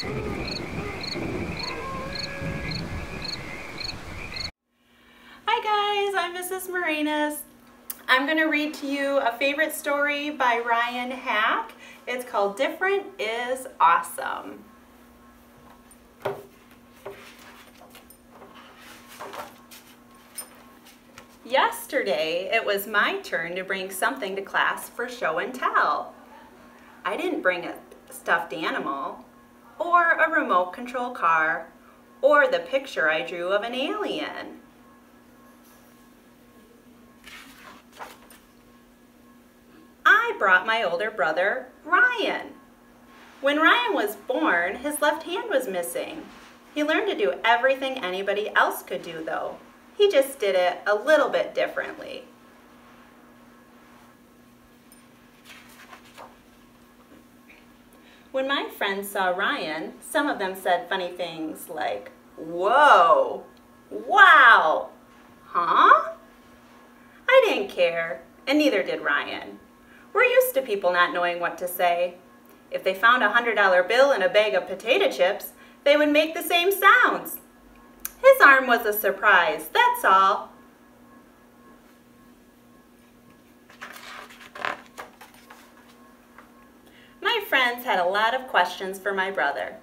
Hi guys, I'm Mrs. Marenes. I'm going to read to you a favorite story by Ryan Haack. It's called Different is Awesome. Yesterday, it was my turn to bring something to class for show and tell. I didn't bring a stuffed animal, or a remote control car, or the picture I drew of an alien. I brought my older brother, Ryan. When Ryan was born, his left hand was missing. He learned to do everything anybody else could do, though. He just did it a little bit differently. When my friends saw Ryan, some of them said funny things like, "Whoa, wow, huh?" I didn't care, and neither did Ryan. We're used to people not knowing what to say. If they found a $100 bill in a bag of potato chips, they would make the same sounds. His arm was a surprise, that's all. My friends had a lot of questions for my brother.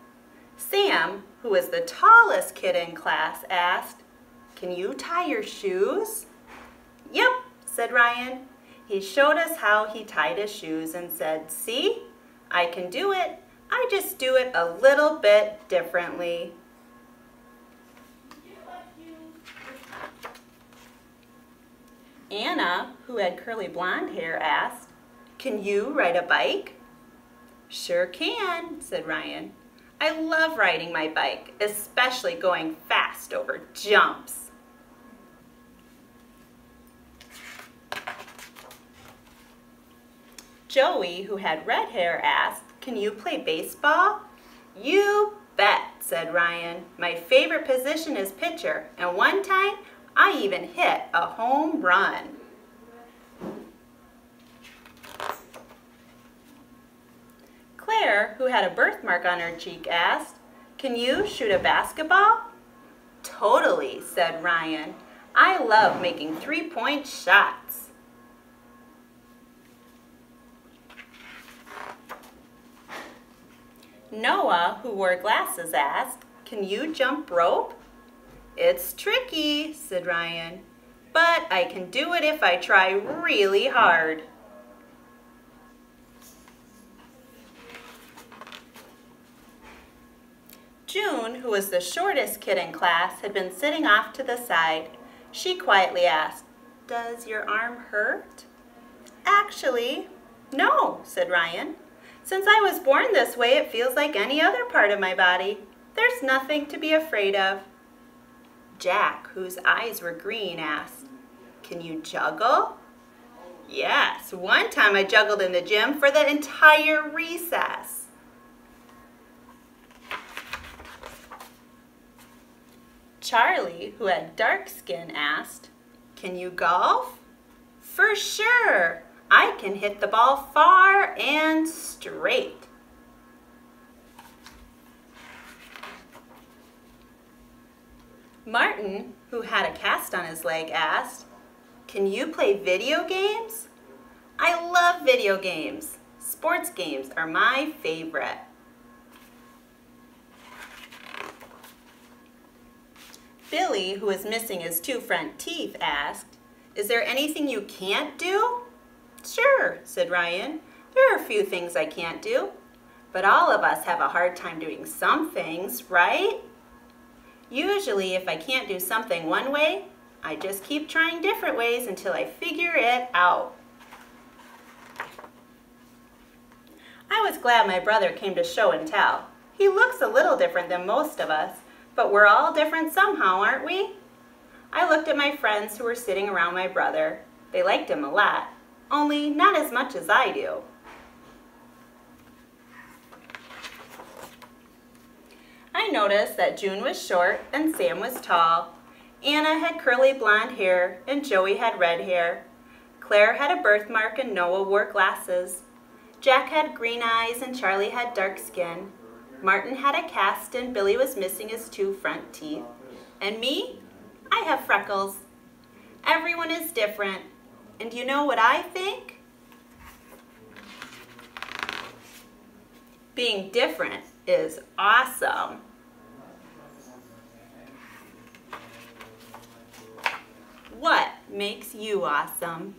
Sam, who was the tallest kid in class, asked, "Can you tie your shoes?" "Yep," said Ryan. He showed us how he tied his shoes and said, "See, I can do it. I just do it a little bit differently." Anna, who had curly blonde hair, asked, "Can you ride a bike?" "Sure can," said Ryan. "I love riding my bike, especially going fast over jumps." Joey, who had red hair, asked, "Can you play baseball?" "You bet," said Ryan. "My favorite position is pitcher, and one time I even hit a home run." Claire, who had a birthmark on her cheek, asked, "Can you shoot a basketball?" "Totally," said Ryan. "I love making three-point shots." Noah, who wore glasses, asked, "Can you jump rope?" "It's tricky," said Ryan, "but I can do it if I try really hard." June, who was the shortest kid in class, had been sitting off to the side. She quietly asked, "Does your arm hurt?" "Actually, no," said Ryan. "Since I was born this way, it feels like any other part of my body. There's nothing to be afraid of." Jack, whose eyes were green, asked, "Can you juggle?" "Yes, one time I juggled in the gym for the entire recess." Charlie, who had dark skin, asked, "Can you golf?" "For sure. I can hit the ball far and straight." Martin, who had a cast on his leg, asked, "Can you play video games?" "I love video games. Sports games are my favorite." Billy, who was missing his two front teeth, asked, "Is there anything you can't do?" "Sure," said Ryan. "There are a few things I can't do. But all of us have a hard time doing some things, right? Usually, if I can't do something one way, I just keep trying different ways until I figure it out." I was glad my brother came to show and tell. He looks a little different than most of us, but we're all different somehow, aren't we? I looked at my friends who were sitting around my brother. They liked him a lot, only not as much as I do. I noticed that June was short and Sam was tall. Anna had curly blonde hair and Joey had red hair. Claire had a birthmark and Noah wore glasses. Jack had green eyes and Charlie had dark skin. Martin had a cast and Billy was missing his 2 front teeth. And me? I have freckles. Everyone is different. And you know what I think? Being different is awesome. What makes you awesome?